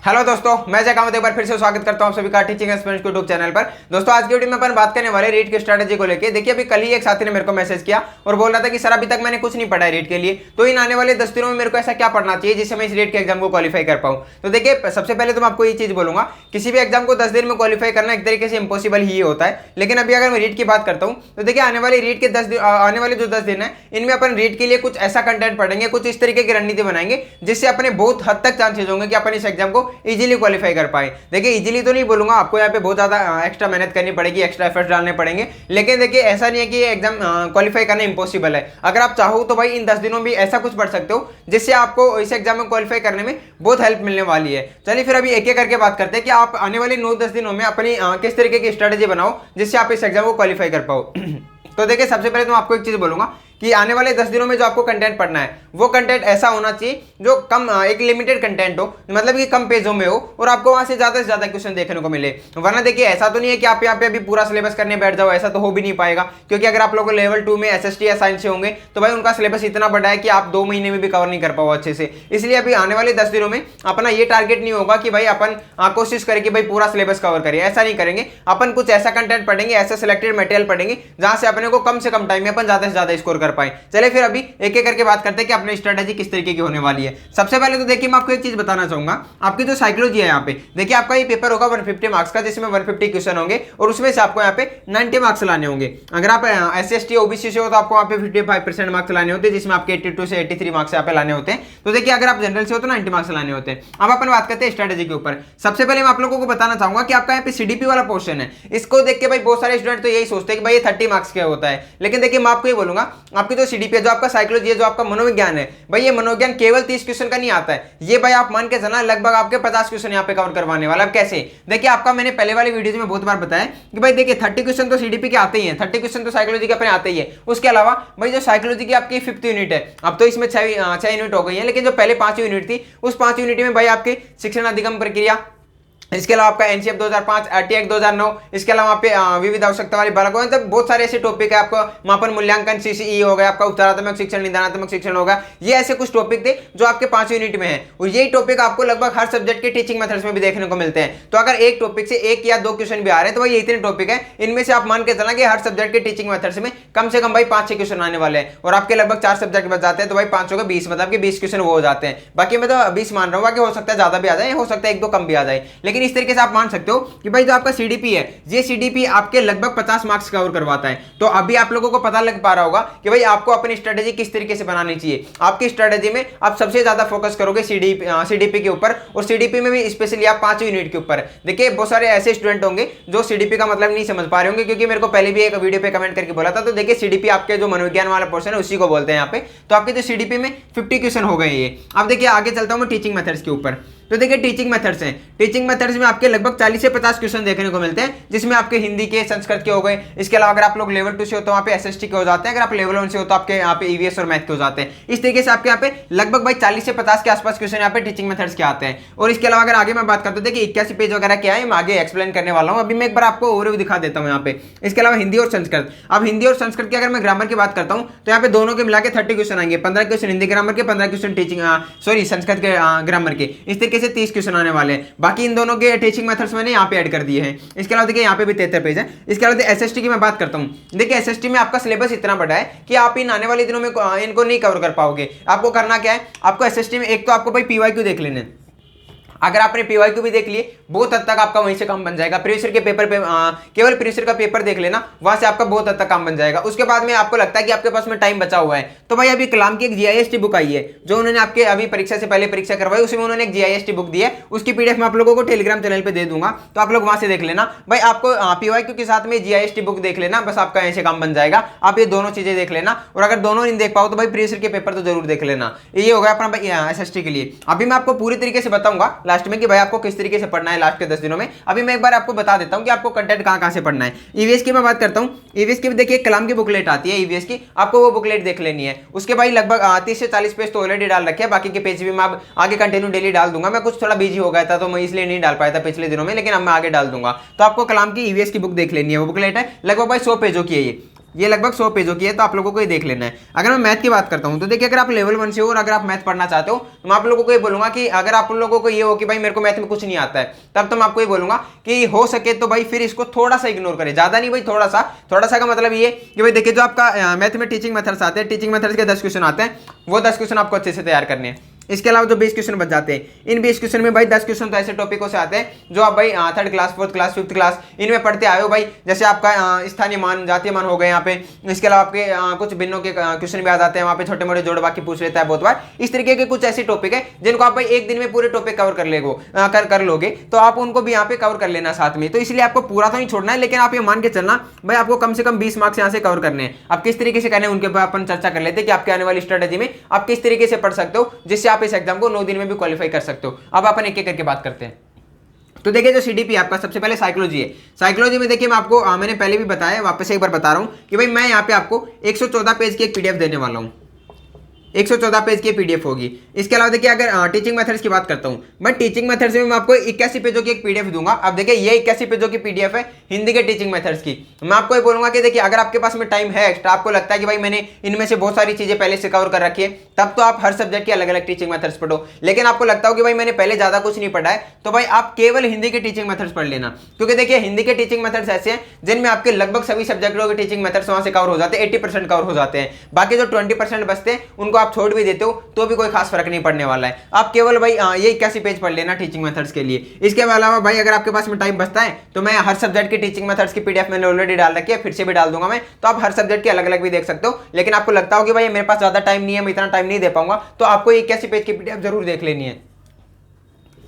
Hello दोस्तों, मैं जय कामत एक बार फिर से स्वागत करता हूं आप सभी का टीचिंग एक्सपीरियंस यूट्यूब चैनल पर। दोस्तों आज की वीडियो में अपन बात करने वाले रीट की स्ट्रेटजी को लेके। देखिए अभी कल ही एक साथी ने मेरे को मैसेज किया और बोल रहा था कि सर अभी तक मैंने कुछ नहीं पढ़ा है रीट के लिए, तो इन आने वाले 10 दिनों में मेरे को ऐसा क्या पढ़ना चाहिए जिससे मैं इस रीट के एग्जाम को क्वालिफाई कर पाऊं। तो देखिए सबसे पहले तो मैं आपको ये चीज बोलूंगा, किसी भी एग्जाम को 10 दिन में क्वालिफाई करना एक तरीके से इंपॉसिबल ही होता है। लेकिन अभी अगर मैं रीट की बात करता हूं तो देखिए आने वाले रीट के आने वाले जो 10 दिन है इनमें अपन रीट के लिए कुछ ऐसा कंटेंट पढ़ेंगे, कुछ इस तरीके की रणनीति बनाएंगे जिससे अपने बहुत हद तक चांसेस होंगे कि अपन इस एग्जाम को इजीली क्वालिफाई कर पाए। देखिए इजीली तो नहीं बोलूंगा, आपको यहाँ पे बहुत ज्यादा एक्स्ट्रा मेहनत करनी पड़ेगी, एक्स्ट्रा एफर्ट्स डालने पड़ेंगे। लेकिन देखिए ऐसा नहीं है कि एग्जाम क्वालिफाई करना इंपॉसिबल है। अगर आप चाहो तो भाई इन 10 दिनों में ऐसा कुछ पढ़ सकते हो जिससे आपको इस एग्जाम में क्वालिफाई करने में बहुत हेल्प मिलने वाली है। चलिए फिर अभी एक एक करके बात करते हैं कि आप आने वाले 9-10 दिनों में अपनी किस तरीके की स्ट्रेटेजी बनाओ जिससे आप इस एग्जाम को क्वालिफाई कर पाओ। तो देखिए सबसे पहले तो आपको एक चीज बोलूंगा कि आने वाले 10 दिनों में जो आपको कंटेंट पढ़ना है वो कंटेंट ऐसा होना चाहिए जो कम एक लिमिटेड कंटेंट हो, मतलब कि कम पेजों में हो और आपको वहां से ज्यादा क्वेश्चन देखने को मिले। वरना देखिए ऐसा तो नहीं है कि आप यहाँ पे अभी पूरा सिलेबस करने बैठ जाओ, ऐसा तो हो भी नहीं पाएगा। क्योंकि अगर आप लोग लेवल 2 में एसएसटी या साइंस से होंगे तो भाई उनका सिलेबस इतना बड़ा है कि आप 2 महीने में भी कवर नहीं कर पाओ अच्छे से। इसलिए अभी आने वाले 10 दिनों में अपना ये टारगेट नहीं होगा कि भाई अपन कोशिश करें कि भाई पूरा सिलेबस कवर करें, ऐसा नहीं करेंगे। अपन कुछ ऐसा कंटेंट पढ़ेंगे, ऐसा सिलेक्टेड मटेरियल पढ़ेंगे जहां से अपने को कम से कम टाइम में अपन ज्यादा से ज्यादा स्कोर कर पाए। चलिए फिर अभी एक एक करके बात करते हैं कि अपनी स्ट्रेटेजी किस तरीके की होने वाली है। सबसे पहले तो देखिए मैं आपको एक चीज बताना चाहूंगा, आपकी जो साइकोलॉजी है यहाँ पे देखिए आपका ये पेपर होगा 150 मार्क्स का, जिसमें 150 क्वेश्चन होंगे और उसमें से आपको यहाँ पे 90 मार्क्स लाने होंगे। अगर आप SC/ST OBC से हो तो आपको यहाँ पे 55% मार्क्स लाने होते हैं, जिसमें आपके 82 से 83 मार्क्स यहाँ पे लाने होते हैं। तो देखिए अगर आप जनरल से हो तो 90 मार्क्स लाने होते हैं। अब अपन बात करते हैं स्ट्रेटेजी के ऊपर। सबसे पहले मैं आप लोगों को बताना चाहूंगा कि आपका यहाँ पे CDP वाला पोर्शन है, इसको देख के भाई बहुत सारे स्टूडेंट तो यही सोचते हैं कि भाई ये 30 मार्क्स का होता है। लेकिन देखिए मैं आपको ये बोलूंगा, आपकी जो CDP है, जो आपका साइकोलॉजी है, जो आपका मनोविज्ञान है, भाई ये मनोविज्ञान केवल 30 क्वेश्चन का नहीं आता है। ये भाई आप मान के चलना लगभग आपके 50 क्वेश्चन यहाँ पे कवर करवाने वाला। अब कैसे? देखिए आपका मैंने पहले वाली वीडियो में बहुत बार बताया कि भाई देखिए 30 क्वेश्चन तो CDP के आते ही हैं, 30 क्वेश्चन तो साइकोलॉजी के अपने आते ही है। उसके अलावा भाई जो साइकोलॉजी की आपकी 5th यूनिट है, अब तो इसमें 6 यूनिट हो गई है, लेकिन जो पहले 5 यूनिट थी उस 5 यूनिट में भाई आपके शिक्षण अधिगम प्रक्रिया, इसके अलावा आपका NCF 2005, RTI 2009, इसके अलावा पे विविध आवश्यकता वाली बालकों, मतलब बहुत सारे ऐसे टॉपिक है। आपको मापन मूल्यांकन CCE हो गया, आपका उत्तरात्मक शिक्षण, निदानात्मक शिक्षण होगा, ये ऐसे कुछ टॉपिक थे जो आपके 5 यूनिट में है। और यही टॉपिक आपको लगभग हर सब्जेक्ट के टीचिंग मेथड्स में भी देखने को मिलते हैं। तो अगर एक टॉपिक से 1 या 2 क्वेश्चन भी आ रहे हैं तो भाई ये इतने टॉपिक है, इनमें से आप मान के चलना कि हर सब्जेक्ट के टीचिंग मेथड्स में कम से कम भाई 5-6 क्वेश्चन आने वाले हैं। और आपके लगभग 4 सब्जेक्ट बच जाते हैं, तो भाई 5 का 20, मतलब कि 20 क्वेश्चन वो हो जाते हैं। बाकी मैं तो 20 मान रहा हूँ, बाकी हो सकता है ज्यादा भी आ जाए, हो सकता है 1-2 कम भी आ जाए। लेकिन इस तरीके से आप मान सकते हो कि भाई जो आपका CDP है, ये CDP आपके लगभग 50 मार्क्स कवर करवाता है। तो अभी आप लोगों को पता लग पा रहा होगा कि भाई आपको अपनी स्ट्रेटेजी किस तरीके से बनानी चाहिए। आपकी स्ट्रेटेजी में आप सबसे ज्यादा फोकस करोगे CDP के ऊपर, और CDP में भी स्पेशली आप 5 यूनिट के ऊपर। देखिए बहुत सारे ऐसे स्टूडेंट होंगे जो CDP का मतलब नहीं समझ पा रहे होंगे, क्योंकि मेरे को पहले भी एक वीडियो पे कमेंट करके बोला था। तो देखिए CDP आपके जो मनोविज्ञान वाला पोर्शन है उसी को बोलते हैं यहाँ पे। तो आपके जो CDP में 50 क्वेश्चन हो गए ये। अब देखिए आगे चलता हूँ मैं टीचिंग मेथड्स के ऊपर। तो देखिए टीचिंग मेथड्स हैं, टीचिंग मेथड्स में आपके लगभग 40 से 50 क्वेश्चन देखने को मिलते हैं, जिसमें आपके हिंदी के, संस्कृत के हो गए। इसके अलावा अगर आप लोग लेवल 2 से हो तो वहाँ पे SST के हो जाते हैं, अगर आप लेवल 1 से हो तो आपके यहाँ पे EVS और मैथ के हो जाते हैं। इस तरीके से आपके यहाँ पे लगभग भाई 40 से 50 के आसपास क्वेश्चन यहाँ पे टीचिंग मेथड्स के आते हैं। और इसके अलावा अगर आगे मैं बात करता हूँ, देखिए 81 पेज वगैरह क्या है मैं आगे एक्सप्लेन करने वाला हूँ। अभी मैं एक बार आपको ओवरव्यू दिखा देता हूँ यहाँ पे। इसके अलावा हिंदी और संस्कृत, अब हिंदी और संस्कृत की अगर मैं ग्रामर की बात करता हूँ तो यहाँ पे दोनों के मिला के 30 क्वेश्चन आएंगे। 15 क्वेश्चन हिंदी ग्रामर के, 15 क्वेश्चन संस्कृत के ग्रामर के। इस तरीके से 30 क्वेश्चन आने वाले। बाकी इन दोनों के टीचिंग मेथड्स मैंने यहाँ पे ऐड कर दिए हैं। इसके अलावा देखिए यहाँ पे भी 73 पेज है। इसके अलावा SST की मैं बात करता हूँ, देखिए SST में आपका सिलेबस इतना बड़ा है कि आप इन आने वाले दिनों में इनको नहीं कवर कर पाओगे। आपको करना क्या है, आपको SST में एक तो आपको भाई PYQ देख लेने। अगर आपने PYQ भी देख लिए बहुत हद तक आपका वहीं से काम बन जाएगा। प्रीवियस के पेपर पे केवल प्रीवियस का पेपर देख लेना, वहां से आपका बहुत हद तक काम बन जाएगा। उसके बाद में आपको लगता है कि आपके पास में टाइम बचा हुआ है, तो भाई अभी कलाम की एक GIST बुक आई है जो उन्होंने आपके अभी परीक्षा से पहले परीक्षा करवाई, उसमें उन्होंने एक GIST बुक दी है। उसकी PDF मैं आप लोगों को टेलीग्राम चैनल पर दे दूंगा, तो आप लोग वहां से देख लेना। भाई आपको PYQ के साथ में GIST बुक देख लेना, बस आपका ऐसे काम बन जाएगा। आप ये दोनों चीजें देख लेना, और अगर दोनों नहीं देख पाओ तो भाई प्रीवियस के पेपर तो जरूर देख लेना। ये होगा अपना SST के लिए। अभी मैं आपको पूरी तरीके से बताऊंगा लास्ट में कि भाई आपको किस तरीके से पढ़ना है लास्ट के 10 दिनों में। अभी मैं एक बार आपको बता देता हूं कि आपको कंटेंट कहां से पढ़ना है। EVS की मैं बात करता हूं, EVS की भी देखिए कलाम की बुकलेट आती है EVS की, आपको वो बुकलेट देख लेनी है। उसके भाई लगभग 30 से 40 पेज तो ऑलरेडी डाल रखे हैं, बाकी के पेज भी मैं आगे कंटिन्यू डेली डाल दूंगा। मैं कुछ थोड़ा बिजी हो गया था तो मैं इसलिए नहीं डाल पाया था पिछले दिनों में, लेकिन अब मैं आगे डाल दूंगा। तो आपको कलाम की EVS की बुक देख लेनी है, वो बुकलेट है लगभग भाई 100 पेजों की है ये। ये लगभग 100 पेजों की है, तो आप लोगों को ये देख लेना है। अगर मैं मैथ की बात करता हूँ तो देखिए, अगर आप लेवल 1 से हो और अगर आप मैथ पढ़ना चाहते हो तो मैं आप लोगों को ये बोलूंगा कि अगर आप लोगों को ये हो कि भाई मेरे को मैथ में कुछ नहीं आता है, तब तो मैं आपको ये बोलूंगा कि हो सके तो भाई फिर इसको थोड़ा सा इग्नोर करें, ज्यादा नहीं भाई, थोड़ा सा का मतलब ये कि भाई देखिए, जो आपका मैथ में टीचिंग मेथड्स आते हैं, टीचिंग मेथड्स के 10 क्वेश्चन आते हैं, वो 10 क्वेश्चन आपको अच्छे से तैयार करने हैं। इसके अलावा जो 20 क्वेश्चन बच जाते हैं, इन 20 क्वेश्चन में भाई 10 क्वेश्चन तो ऐसे टॉपिकों से आते हैं जो आप भाई 3rd class 4th class 5th class इनमें पढ़ते आए हो भाई। जैसे आपका स्थानीय मान, जातीय मान हो गए यहाँ पे। इसके अलावा आपके कुछ भिन्नों के क्वेश्चन भी आ जाते हैं, वहाँ पे छोटे मोटे जोड़ बाकी पूछ लेता है बहुत बार। इस तरीके के कुछ ऐसे टॉपिक है जिनको आप भाई एक दिन में पूरे टॉपिक कवर कर लोगे, तो आप उनको भी यहाँ पे कवर कर लेना साथ में। तो इसलिए आपको पूरा तो नहीं छोड़ना है, लेकिन आप ये मान के चलना भाई आपको कम से कम 20 मार्क्स यहाँ से कवर करने हैं। आप किस तरीके से करने हैं उनके ऊपर अपन चर्चा कर लेते हैं कि आपके आने वाली स्ट्रेटेजी में आप किस तरीके से पढ़ सकते हो, जिससे आप इस एग्जाम को 9 दिन में भी क्वालिफाई कर सकते हो। अब अपन एक एक करके बात करते हैं। तो देखिए, जो सीडीपी आपका सबसे पहले साइकोलॉजी है। साइकोलॉजी में देखिए, मैं आपको मैंने पहले भी बताया, वापस एक बार बता रहा हूं कि भाई मैं यहाँ पे आपको 114 पेज की एक पीडीएफ देने वाला हूं। 114 पेज की पीडीएफ होगी। इसके अलावा देखिए, अगर टीचिंग मेथड्स की बात करता हूं, मैं टीचिंग मेथड्स में मैं आपको 81 पेजों की एक पीडीएफ दूंगा। अब देखिए, ये 81 पेजों की पीडीएफ है हिंदी के टीचिंग मेथड्स की। मैं आपको ये बोलूंगा कि देखिए, अगर आपके पास में टाइम है एक्स्ट्रा, आपको लगता है कि भाई मैंने इनमें से बहुत सारी चीजें पहले से कवर कर रखी है, तब तो आप हर सब्जेक्ट की अलग अलग टीचिंग मेथड्स पढ़ो। लेकिन आपको लगता हो कि भाई मैंने पहले ज्यादा कुछ नहीं पढ़ा है, तो भाई आप केवल हिंदी के टीचिंग मेथड्स पढ़ लेना। क्योंकि देखिए, हिंदी के टीचिंग मेथड्स ऐसे हैं जिनमें आपके लगभग सभी सब्जेक्टों के टीचिंग मेथड्स वहां से कवर हो जाते हैं, 80% कवर हो जाते हैं। बाकी जो 20% बचते हैं उनको आप छोड़ भी देते हो तो भी कोई खास फर्क नहीं पड़ने वाला है। आप केवल भाई ये 81 पेज पढ़ लेना टीचिंग मेथड्स के लिए। इसके अलावा भाई अगर आपके पास में टाइम बचता है तो मैं हर सब्जेक्ट की टीचिंग मेथड्स की पीडीएफ मैंने ऑलरेडी डाल रखी है, फिर से भी डाल दूंगा मैं, तो आप हर सब्जेक्ट की अलग अलग भी देख सकते हो। लेकिन आपको लगता हो कि भाई मेरे पास ज्यादा टाइम नहीं है, मैं इतना टाइम नहीं दे पाऊंगा, तो आपको 81 पेज की पीडीएफ जरूर देख लेनी है।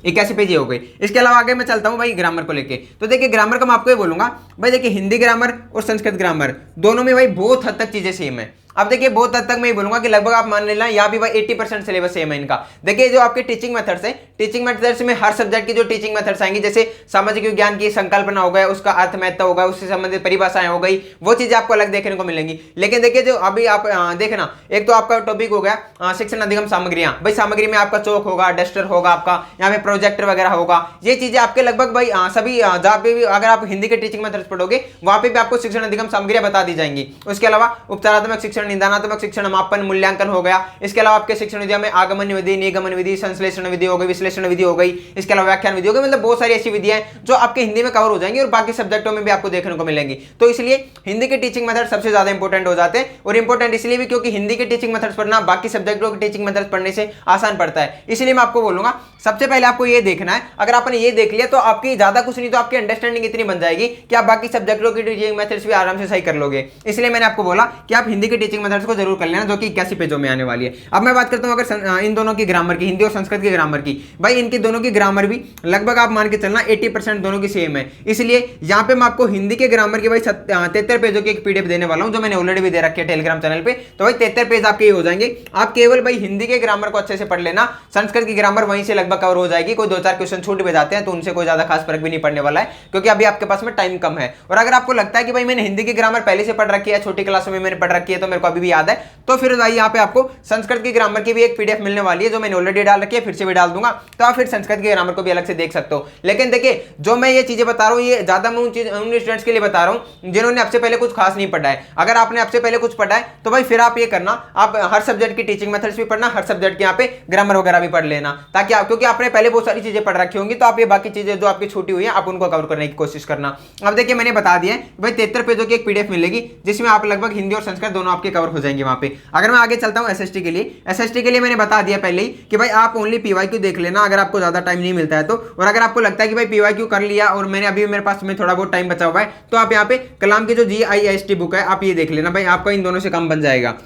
81 पेज हो गई। इसके अलावा आगे मैं चलता हूं भाई ग्रामर को लेके। तो देखिए, ग्रामर का मैं आपको ये बोलूंगा भाई, देखिए हिंदी ग्रामर और संस्कृत ग्रामर दोनों में भाई बहुत हद तक चीजें सेम है। अब देखिए, बहुत हद तक मैं ये बोलूंगा कि लगभग आप मान लेना या भी भाई 80% सिलेबस सेम है इनका। देखिए, जो आपके टीचिंग मेथड्स है, टीचिंग मेथड्स में हर सब्जेक्ट की जो टीचिंग मेथड्स आएंगी, जैसे सामाजिक विज्ञान की संकल्पना हो गया, उसका अर्थ महत्व होगा, उससे संबंधित परिभाषाएं हो गई, वो चीजें आपको अलग देखने को मिलेंगी। लेकिन देखिए, जो अभी आप देखना, एक तो आपका टॉपिक हो गया शिक्षण अधिगम सामग्रियां। भाई सामग्री में आपका चौक होगा, डस्टर होगा, आपका यहाँ पे प्रोजेक्टर वगैरह होगा। ये चीजें आपके लगभग भाई सभी जहाँ पे भी अगर आप हिंदी के टीचिंग मेथड्स पढ़ोगे, वहां पे भी आपको शिक्षण अधिगम सामग्रियां बता दी जाएंगी। उसके अलावा उपचारात्मक शिक्षण, निदानात्मक शिक्षण, मापन, मूल्यांकन हो गया। इसके अलावा आपके शिक्षण विधियों में आगमन विधि, निगमन विधि, संश्लेषण विधि हो गई, विश्लेषण विधि हो गई, इसके अलावा व्याख्यान विधि हो गई। मतलब बहुत सारी ऐसी विधियां हैं जो आपके हिंदी में कवर हो जाएंगी और बाकी सब्जेक्टों में भी आपको देखने को मिलेंगी। तो इसलिए हिंदी के टीचिंग मेथड सबसे ज्यादा इंपॉर्टेंट हो जाते हैं। और इंपॉर्टेंट इसलिए भी क्योंकि हिंदी के टीचिंग मेथड्स पढ़ना बाकी सब्जेक्टों के टीचिंग मेथड्स पढ़ने से आसान पड़ता है। इसलिए मैं आपको बोलूंगा, सबसे पहले आपको ये देखना है। अगर आपने ये देख लिया तो आपकी ज्यादा कुछ नहीं तो आपकी अंडरस्टैंडिंग इतनी बन जाएगी कि आप बाकी सब्जेक्टों की टीचिंग मेथड्स भी आराम से सही कर लोगे। इसलिए मैंने आपको बोला कि आप हिंदी के टीचिंग मेथड्स को जरूर कर लेना, जो कि 81 पेजों में आने वाली है। अब मैं बात करता हूं अगर इन दोनों की ग्रामर की, हिंदी और संस्कृत की ग्रामर की। भाई इनकी दोनों की ग्रामर भी लगभग आप मान के चलना 80% दोनों की सेम है। इसलिए यहां पे मैं आपको हिंदी के ग्रामर की भाई 73 पेजों की एक पीडीएफ देने वाला हूं, जो मैंने ऑलरेडी भी दे रखी है टेलीग्राम चैनल पे। तो भाई 73 पेज आपके हो जाएंगे। आप केवल भाई हिंदी के ग्रामर को अच्छे से पढ़ लेना, संस्कृत की ग्रामर वहीं से लगभग कवर हो जाएगी। कोई 2-4 क्वेश्चन छूट भी जाते हैं तो उनसे कोई ज्यादा खास फर्क भी नहीं पड़ने वाला है, क्योंकि अभी आपके पास में टाइम कम है। और अगर आपको लगता है कि भाई मैंने हिंदी की ग्रामर पहले से पढ़ रखी है, छोटी क्लासों में मैंने पढ़ रखी है, तो मेरे को अभी भी याद है, तो फिर भाई यहाँ पे आपको संस्कृत की ग्रामर की भी एक पीडीएफ मिलने वाली है, जो मैंने ऑलरेडी डाल रखी है, फिर से भी डाल दूंगा। तो आप फिर संस्कृत की ग्रामर को भी अलग से देख सकते हो। लेकिन देखिए, जो मैं ये चीजें बता रहा हूँ, ये ज्यादा मैं उन स्टूडेंट्स के लिए बता रहा हूँ जिन्होंने आपसे पहले कुछ खास नहीं पढ़ा है। अगर आपने आपसे पहले कुछ पढ़ा है तो भाई फिर आप ये करना, आप हर सब्जेक्ट की टीचिंग मेथड्स भी पढ़ना, हर सब्जेक्ट के यहाँ पे ग्रामर वगैरह भी पढ़ लेना, ताकि आप, क्योंकि आपने पहले बहुत सारी चीजें पढ़ रखी होंगी, तो आप ये बाकी चीजें जो आपकी छूटी हुई है आप उनको कवर करने की कोशिश करना। अब देखिए, मैंने बता दिया भाई 73 पेजों की एक पीडीएफ मिलेगी, जिसमें आप लगभग हिंदी और संस्कृत दोनों आपके कवर हो जाएंगे वहां पे। अगर मैं आगे चलता हूँ एसएसटी के लिए, एसएसटी के लिए मैंने बता दिया पहले ही कि भाई आप ओनली पीवाईक्यू देख लेना अगर आपको ज्यादा टाइम नहीं मिलता है तो। और अगर आपको लगता है कि भाई पीवाईक्यू कर लिया और मैंने अभी मेरे पास में थोड़ा बहुत टाइम बचा हुआ है, तो आप यहाँ पे कलाम की जो GIST बुक है आप ये देख लेना, भाई आपका इन दोनों से काम बन जाएगा।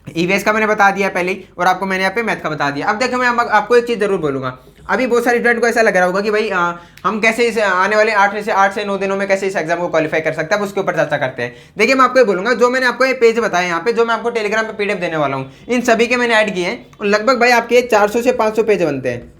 ईवीएस का मैंने बता दिया पहले ही, और आपको मैंने यहाँ पे मैथ का बता दिया। अब देखो, मैं आपको एक चीज जरूर बोलूंगा। अभी बहुत सारे स्टूडेंट को ऐसा लग रहा होगा कि भाई हम कैसे इस आने वाले 8 से 9 दिनों में कैसे इस एग्जाम को क्वालिफाई कर सकते हैं, उसके ऊपर चर्चा करते हैं। देखिए, मैं आपको ये बोलूंगा, जो मैंने आपको ये पेज बताया यहाँ पे, जो मैं आपको टेलीग्राम पे पीडीएफ देने वाला हूँ, इन सभी के मैंने ऐड किए हैं, और लगभग भाई आपके 400 से 500 पेज बनते हैं।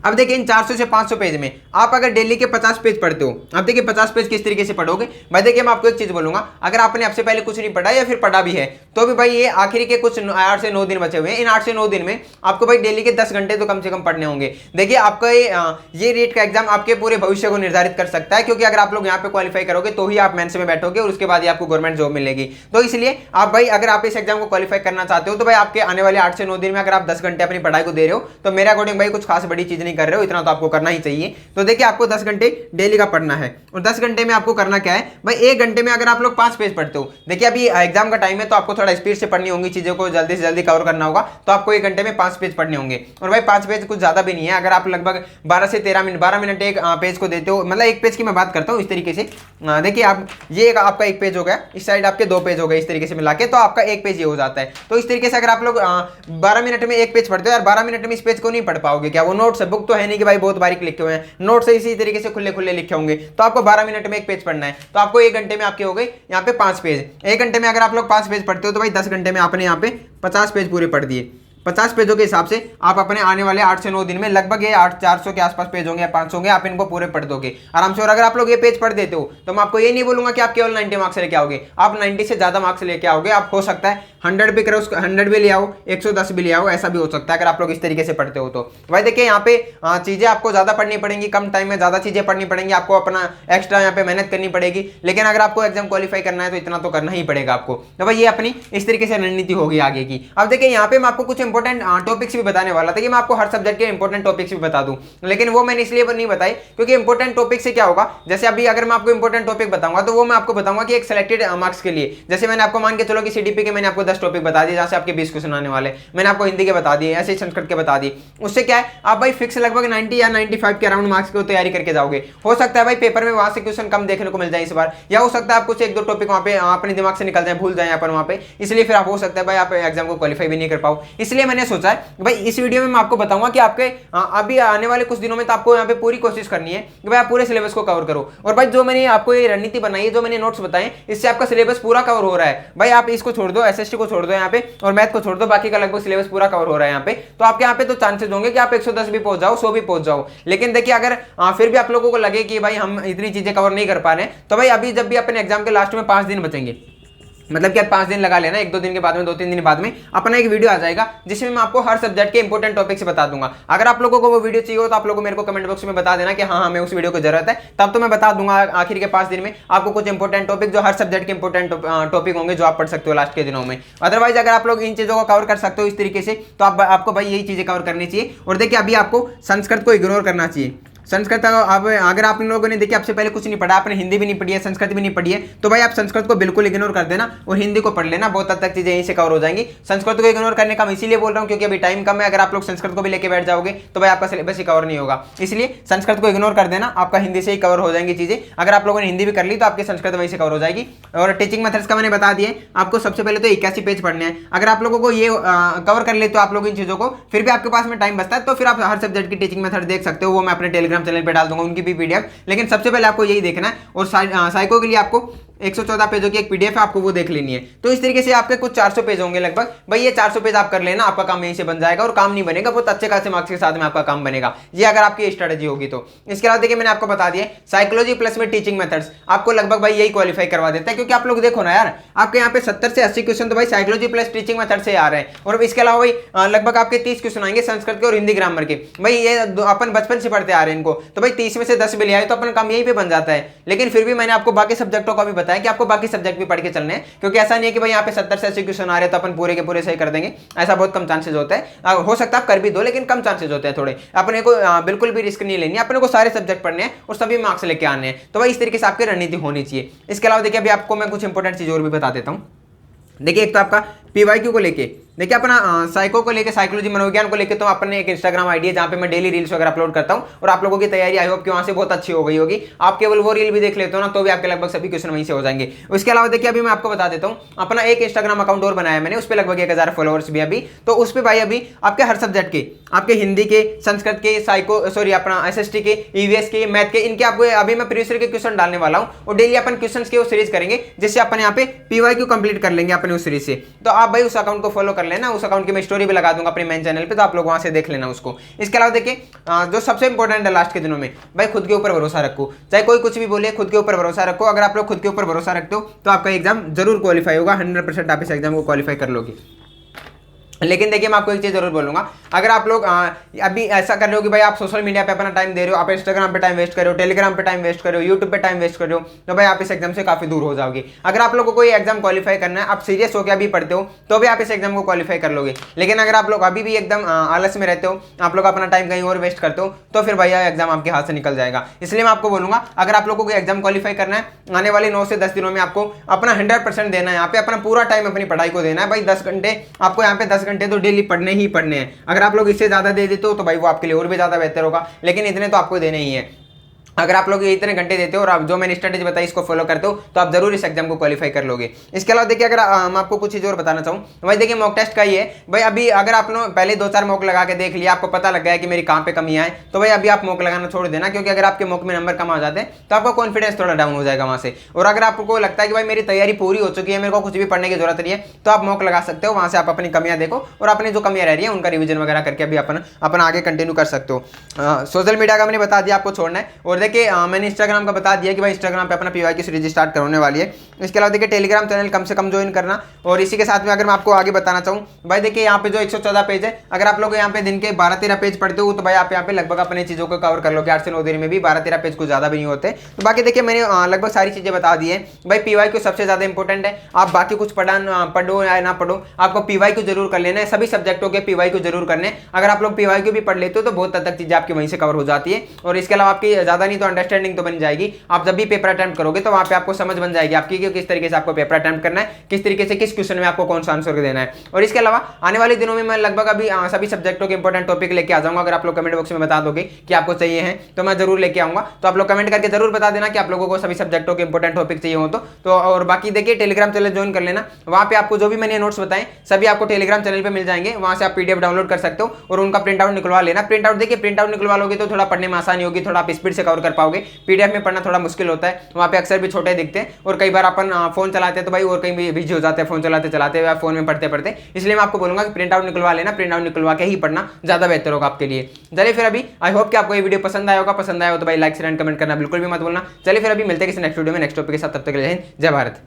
अब देखिए इन 400 से 500 पेज में आप अगर डेली के 50 पेज पढ़ते हो, अब देखिए 50 पेज किस तरीके से पढ़ोगे भाई। देखिए मैं आपको एक चीज बोलूंगा, अगर आपने आपसे पहले कुछ नहीं पढ़ा या फिर पढ़ा भी है तो भी भाई ये आखिरी के कुछ 8 से 9 दिन बचे हुए हैं। इन 8 से 9 दिन में आपको भाई डेली के 10 घंटे तो कम से कम पढ़ने होंगे। देखिए आपका ये रीट का एग्जाम आपके पूरे भविष्य को निर्धारित कर सकता है, क्योंकि अगर आप लोग यहाँ पे क्वालिफाई करोगे तो ही आप मेंस में बैठोगे और उसके बाद ही आपको गवर्नमेंट जॉब मिलेगी। तो इसलिए आप भाई अगर आप इस एग्जाम को क्वालिफाई करना चाहते हो तो भाई आपके आने वाले 8 से 9 दिन में अगर आप 10 घंटे अपनी पढ़ाई को दे रहे हो तो मेरे अकॉर्डिंग भाई कुछ खास बड़ी चीज नहीं कर रहे हो, इतना तो आपको करना ही चाहिए। तो देखिए आपको 10 घंटे डेली का पढ़ना है और 10 घंटे में आपको करना क्या है भाई, 1 घंटे में अगर आप लोग 5 पेज पढ़ते हो, देखिए अभी एग्जाम का टाइम है तो आपको थोड़ा स्पीड से पढ़नी होगी, चीजों को जल्दी से जल्दी कवर करना होगा, तो आपको 1 घंटे में 5 पेज पढ़ने होंगे। और भाई 5 पेज कुछ ज्यादा भी नहीं है, अगर आप लगभग 12 से 12 मिनट एक पेज को देते हो, मतलब एक पेज की मैं बात करता हूँ इस तरीके से। देखिए आप ये आपका एक पेज हो गया, इस साइड आपके 2 पेज हो गए, इस तरीके से मिला के तो आपका एक पेज ये हो जाता है। तो इस तरीके से अगर आप लोग 12 मिनट में एक पेज पढ़ते हो यार, 12 मिनट में इस पेज को नहीं पढ़ पाओगे क्या? वो नोट्स है, बुक तो है नहीं कि भाई बहुत बारीक लिखे हुए हैं, नोट्स इसी तरीके से खुले खुले लिखे होंगे। तो आपको 12 मिनट में एक पेज पढ़ना है, तो आपको 1 घंटे में आपके हो गए यहाँ पे 5 पेज। 1 घंटे में अगर आप लोग 5 पेज पढ़ते हो तो भाई 10 घंटे में आपने यहाँ पे 50 पेज पूरे पढ़ दिए। 50 पेजों के हिसाब से आप अपने आने वाले 8 से 9 दिन में लगभग ये 400 के आसपास पेज होंगे या 500 होंगे, आप इनको पूरे पढ़ दोगे आराम से। और अगर आप लोग ये पेज पढ़ देते हो तो मैं आपको ये नहीं बोलूंगा कि आप केवल 90 मार्क्स लेके आओगे, आप 90 से ज्यादा मार्क्स लेके आओगे। आप हो सकता है 100 भी करो, 100 भी ले आओ, 110 भी ले आओ, ऐसा भी हो सकता है अगर आप लोग इस तरीके से पढ़ते हो तो। भाई देखिए यहाँ पे चीजें आपको ज्यादा पढ़नी पड़ेंगी, कम टाइम में ज्यादा चीजें पढ़नी पड़ेंगी, आपको अपना एक्स्ट्रा यहाँ पे मेहनत करनी पड़ेगी। लेकिन अगर आपको एग्जाम क्वालिफाई करना है तो इतना तो करना ही पड़ेगा आपको। तो भाई ये अपनी इस तरीके से रणनीति होगी आगे की। अब देखिए यहाँ पे मैं आपको कुछ इंपॉर्टेंट टॉपिक्स भी बताने वाला था कि मैं आपको हर सब्जेक्ट के इंपॉर्टेंट टॉपिक्स भी बता दूं, लेकिन वो मैंने इसलिए नहीं बताई क्योंकि इंपॉर्टेंट टॉपिक से क्या होगा, जैसे अभी अगर मैं आपको इंपॉर्टेंट टॉपिक बताऊंगा तो वो मैं आपको बताऊंगा कि एक सिलेक्टेड मार्क्स के लिए। जैसे मैंने आपको मान के चलो कि सीडीपी के मैंने आपको 10 टॉपिक बता दिए, जहां से आपके 20 क्वेश्चन आने वाले, मैंने आपको हिंदी के बता दिए, ऐसे ही संस्कृत के बता दिए। उससे क्या है आप भाई फिक्स लगभग 90 या 95 के अराउंड मार्क्स की तैयारी करके जाओगे। हो सकता है भाई पेपर में वहां से क्वेश्चन कम देखने को मिल जाए इस बार, या हो सकता है आप कुछ 1-2 टॉपिक वहां पे अपने दिमाग से निकल जाए, भूल जाए अपन वहां पे, इसलिए फिर आप हो सकता है भाई आप एग्जाम को क्वालिफाई भी नहीं कर पाओ। इसलिए मैंने सोचा है भाई इस वीडियो में मैं आपको बताऊंगा कि आपके अभी आने वाले कुछ दिनों में तो आपको यहाँ पे पूरी कोशिश करनी है कि भाई आप पूरे सिलेबस को कवर करो। और भाई जो मैंने आपको ये रणनीति बनाई है, जो मैंने नोट्स बताए, इससे आपका सिलेबस पूरा कवर हो रहा है। भाई आप इसको छोड़ दो, एसएसटी को छोड़ दो यहाँ पे और मैथ को छोड़ दो, बाकी का लगभग सिलेबस पूरा कवर हो रहा है यहाँ पे। तो आपके यहाँ पे तो चांसेस होंगे कि आप 110 भी पहुंच जाओ, 100 भी पहुंच जाओ। लेकिन देखिए अगर फिर भी आप लोगों को लगे कि भाई हम इतनी चीजें कवर नहीं कर पा रहे हैं, तो भाई अभी जब भी अपने एग्जाम के लास्ट में 5 दिन बचेंगे, मतलब कि आप 5 दिन लगा लेना, 1-2 दिन के बाद में, 2-3 दिन बाद में अपना एक वीडियो आ जाएगा जिसमें मैं आपको हर सब्जेक्ट के इंपॉर्टेंट टॉपिक से बता दूंगा। अगर आप लोगों को वो वीडियो चाहिए हो तो आप लोगों को मेरे को कमेंट बॉक्स में बता देना कि हाँ हमें उस वीडियो की जरूरत है, तब तो मैं बता दूंगा आखिर के 5 दिन में आपको कुछ इंपॉर्टेंट टॉपिक, जो हर सब्जेक्ट के इंपॉर्टेंट टॉपिक होंगे जो आप पढ़ सकते हो लास्ट के दिनों में। अदरवाइज अगर आप लोग इन चीजों को कवर कर सकते हो इस तरीके से तो आपको भाई यही चीजें कवर करनी चाहिए। और देखिए अभी आपको संस्कृत को इग्नोर करना चाहिए। संस्कृत अब अगर आप इन लोगों ने देखिए आपसे पहले कुछ नहीं पढ़ा, आपने हिंदी भी नहीं पढ़ी है, संस्कृत भी नहीं पढ़ी है, तो भाई आप संस्कृत को बिल्कुल इग्नोर कर देना और हिंदी को पढ़ लेना, बहुत हद तक चीजें यहीं से कवर हो जाएंगी। संस्कृत को इग्नोर करने का मैं इसीलिए बोल रहा हूँ क्योंकि अभी टाइम कम है। अगर आप लोग संस्कृत को भी लेके बैठ जाओगे तो भाई आपका सिलेबस ही कवर नहीं होगा, इसलिए संस्कृत को इग्नोर कर देना, आपका हिंदी से ही कवर हो जाएंगी चीजें। अगर आप लोगों ने हिंदी भी कर ली तो आपकी संस्कृत वहीं से कवर हो जाएगी। और टीचिंग मेथड्स का मैंने बता दिया, आपको सबसे पहले तो 81 पेज पढ़ने हैं। अगर आप लोगों को ये कवर कर ले तो आप लोग इन चीजों को, फिर भी आपके पास में टाइम बचता है तो फिर आप हर सब्जेक्ट की टीचिंग मेथड देख सकते हो, वो मैं अपने टेलीग्राम चैनल पर डाल दूंगा उनकी भी पीडीएफ। लेकिन सबसे पहले आपको यही देखना है। और साइको के लिए आपको 114 पेजों की एक पीडीएफ है, आपको वो देख लेनी है। तो इस तरीके से आपके कुछ 400 पेज होंगे लगभग। भाई ये 400 पेज आप कर लेना, आपका काम यहीं से बन जाएगा। और काम नहीं बनेगा, बहुत अच्छे खासे मार्क्स के साथ में आपका काम बनेगा, ये अगर आपकी स्ट्रेटेजी होगी तो। इसके अलावा देखिए मैंने आपको बता दिया साइकोलॉजी प्लस में टीचिंग मेथड्स, आपको लगभग भाई यही क्वालिफाई करवा देता है। क्योंकि आप लोग देखो ना यार, आपके यहाँ पे 70 से 80 क्वेश्चन तो भाई साइकोलॉजी प्लस टीचिंग मेथड से आ रहे हैं। और इसके अलावा भाई लगभग आपके 30 क्वेश्चन आएंगे संस्कृत के और हिंदी ग्रामर के। भाई ये अपन बचपन से पढ़ते आ रहे हैं इनको, तो भाई 30 में से 10 भी ले आए तो अपन काम यही पे बन जाता है। लेकिन फिर भी मैंने आपको बाकी सब्जेक्टों का भी बताया कि आपको बाकी सब्जेक्ट भी पढ़ के चलने हैं, क्योंकि ऐसा नहीं है कि भाई यहाँ पे 70 से 80 क्वेश्चन आ रहे हैं तो अपन पूरे के पूरे सही कर देंगे, ऐसा बहुत कम चांसेस होता है। हो सकता है आप कर भी दो, लेकिन कम चांसेस होते हैं थोड़े। अपने को बिल्कुल भी रिस्क नहीं लेनी, अपने को सारे सब्जेक्ट पढ़ने हैं और सभी मार्क्स लेके आने हैं। तो भाई इस तरीके से आपकी रणनीति होनी चाहिए। इसके अलावा देखिए अभी आपको मैं कुछ इंपॉर्टेंट चीज और भी बता देता हूँ। देखिए एक तो आपका पीवाईक्यू को लेके, देखिए अपना साइको को लेके, साइकोलॉजी मनोविज्ञान को लेके तो अपने एक इंस्टाग्राम आईडी है जहां पे मैं डेली रील्स वगैरह अपलोड करता हूं। और आप लोगों की तैयारी आई होप कि वहां से बहुत अच्छी हो गई होगी। आप केवल वो रील भी देख लेते हो ना तो भी आपके लगभग सभी क्वेश्चन वहीं से हो जाएंगे। उसके अलावा देखिए अभी मैं आपको बता देता हूँ, अपना एक इंस्टाग्राम अकाउंट और बनाया मैंने, उस पर लगभग 1000 फॉलोअर्स भी अभी। तो उस पर भाई अभी आपके हर सब्जेक्ट के, आपके हिंदी के, संस्कृत के, अपना एसएसटी के, ईवीएस के, मैथ के, इनके आपको अभी मैं प्रीवियस ईयर के क्वेश्चन डालने वाला हूँ। और डेली अपन क्वेश्चन की वो सीरीज करेंगे जिससे अपन यहाँ पे पीवाईक्यू कंप्लीट कर लेंगे अपने उस सीरीज से। तो आप भाई उस अकाउंट को फॉलो कर लेना, उस अकाउंट की मैं स्टोरी भी लगा दूंगा अपने मेन चैनल पे, तो आप लोग वहां से देख लेना उसको। इसके अलावा देखिए जो सबसे इंपॉर्टेंट है लास्ट के दिनों में, भाई खुद के ऊपर भरोसा रखो, चाहे कोई कुछ भी बोले, खुद के ऊपर भरोसा रखो। अगर आप लोग खुद के ऊपर भरोसा रखते हो तो आपका एग्जाम जरूर क्वालिफाई होगा, 100% आप इस एग्जाम को क्वालिफाई कर लोगे। लेकिन देखिए मैं आपको एक चीज जरूर बोलूंगा, अगर आप लोग अभी ऐसा कर रहे हो कि भाई आप सोशल मीडिया पे अपना टाइम दे रहे हो, आप इंस्टाग्राम पे टाइम वेस्ट कर रहे हो, टेलीग्राम पे टाइम वेस्ट कर रहे हो, यूट्यूब पे टाइम वेस्ट कर रहे हो, तो भाई आप इस एग्जाम से काफी दूर हो जाओगे। अगर आप लोग को कोई एग्जाम क्वालिफाई करना है, आप सीरियस होकर अभी पढ़ते हो, तो भी आप इस एग्जाम को क्वालिफाई कर लोगे। लेकिन अगर आप लोग अभी भी एकदम आलस में रहते हो, आप लोग अपना टाइम कहीं और वेस्ट करते हो, तो फिर भैया एग्जाम आपके हाथ से निकल जाएगा। इसलिए मैं आपको बोलूंगा, अगर आप लोगों को एग्जाम क्वालिफाई करना है, आने वाले 9 से 10 दिनों में आपको अपना 100% देना है, यहाँ पे अपना पूरा टाइम अपनी पढ़ाई को देना है। भाई 10 घंटे आपको यहाँ पे 10 घंटे तो डेली पढ़ने ही पढ़ने हैं। अगर आप लोग इससे ज्यादा दे देते हो तो भाई वो आपके लिए और भी ज्यादा बेहतर होगा, लेकिन इतने तो आपको देने ही है। अगर आप लोग इतने घंटे देते हो और आप जो मैंने स्ट्रेटेजी बताई इसको फॉलो करते हो, तो आप जरूर इस एग्जाम को क्वालिफाई कर लोगे। इसके अलावा देखिए अगर मैं आपको कुछ चीज और बताना चाहूँ, भाई देखिए मॉक टेस्ट का ही है भाई। अभी अगर आप लोग पहले 2-4 मॉक लगा के देख लिया, आपको पता लग गया कि मेरी कहाँ पे कमियां हैं, तो भाई अभी आप मॉक लगाना छोड़ देना, क्योंकि अगर आपके मॉक में नंबर कम आ जाते हैं तो आपका कॉन्फिडेंस थोड़ा डाउन हो जाएगा वहां से। और अगर आपको लगता है कि भाई मेरी तैयारी पूरी हो चुकी है, मेरे को कुछ भी पढ़ने की जरूरत नहीं है, तो आप मॉक लगा सकते हो। वहां से आप अपनी कमियां देखो और अपनी जो कमियां रह रही है उनका रिविजन वगैरह करके अभी अपना आगे कंटिन्यू कर सकते हो। सोशल मीडिया का मैंने बता दिया आपको छोड़ना है। और देखिए मैंने इंस्टाग्राम का बता दिया कि भाई इंस्टाग्राम पे अपना पीवाई की सीरीज स्टार्ट करने वाली है। इसके अलावा देखिए टेलीग्राम चैनल कम से कम ज्वाइन करना। और इसी के साथ में अगर मैं आपको आगे बताना चाहूँ, भाई देखिए यहाँ पे जो 114 पेज है, अगर आप लोग यहाँ पे दिन के 12-13 पेज पढ़ते हो, तो भाई आप यहाँ पे लगभग अपनी चीजों को कवर कर लोगे। 8 से 9 दिन में भी 12-13 पेज कुछ ज्यादा भी नहीं होते। तो बाकी देखिए मैंने लगभग सारी चीजें बता दी है। भाई पीवाई को सबसे ज्यादा इंपॉर्टेंट है, आप बाकी कुछ पढ़ो या ना पढ़ो, आपको पीवाई को जरूर कर लेना है। सभी सब्जेक्टों के पीवाई को जरूर करने। अगर आप लोग पीवाई को भी पढ़ लेते हो तो बहुत हद तक चीजें आपकी वहीं से कवर हो जाती है। और इसके अलावा आपकी ज्यादा नहीं तो अंडरस्टैंडिंग तो बन जाएगी। आप जब भी पेपर अटेम्प्ट करोगे तो वहां पे आपको समझ बन जाएगी आपकी कि किस तरीके से आपको पेपर अटेम्प्ट करना है, किस तरीके से किस क्वेश्चन में आपको कौन सा आंसर देना है। और इसके अलावा आने वाले दिनों में मैं लगभग अभी सभी सब्जेक्टों के इंपॉर्टेंट टॉपिक लेके आ जाऊंगा। अगर आप लोग कमेंट बॉक्स में बता दोगे कि आपको चाहिए है तो मैं जरूर लेके आऊंगा। तो आप लोग कमेंट करके जरूर बता देना कि आप लोगों को सभी सब्जेक्टों के इंपॉर्टेंट टॉपिक चाहिए हो तो। और बाकी देखिए टेलीग्राम चैनल ज्वाइन कर लेना, वहां पे आपको जो भी मैंने नोट्स बताए सभी आपको टेलीग्राम चैनल पे मिल जाएंगे। वहां से आप पीडीएफ डाउनलोड कर सकते हो और उनका प्रिंट आउट निकलवा लेना। प्रिंट आउट देखिए प्रिंट आउट निकलवा लोगे तो थोड़ा पढ़ने में आसानी होगी, थोड़ा आप स्पीड से कवर कर पाओगे। पीडीएफ में पढ़ना थोड़ा मुश्किल होता है, वहां पे अक्सर भी छोटे दिखते हैं और कई बार अपन फोन चलाते हैं तो भाई और कहीं भी बिजी हो जाते हैं फोन चलाते चलाते या फोन में पढ़ते पढ़ते। इसलिए मैं आपको बोलूंगा कि प्रिंट आउट निकलवा लेना, प्रिंट आउट निकलवा के ही पढ़ना ज्यादा बेहतर होगा आपके लिए। चलिए फिर अभी आई होप कि आपको ये वीडियो पसंद आया होगा। पसंद आया हो तो भाई लाइक शेयर एंड कमेंट करना बिल्कुल भी मत भूलना। चलिए फिर अभी मिलते हैं किसी नेक्स्ट वीडियो में नेक्स्ट टॉपिक के साथ। तब तक के लिए जय हिंद जय भारत।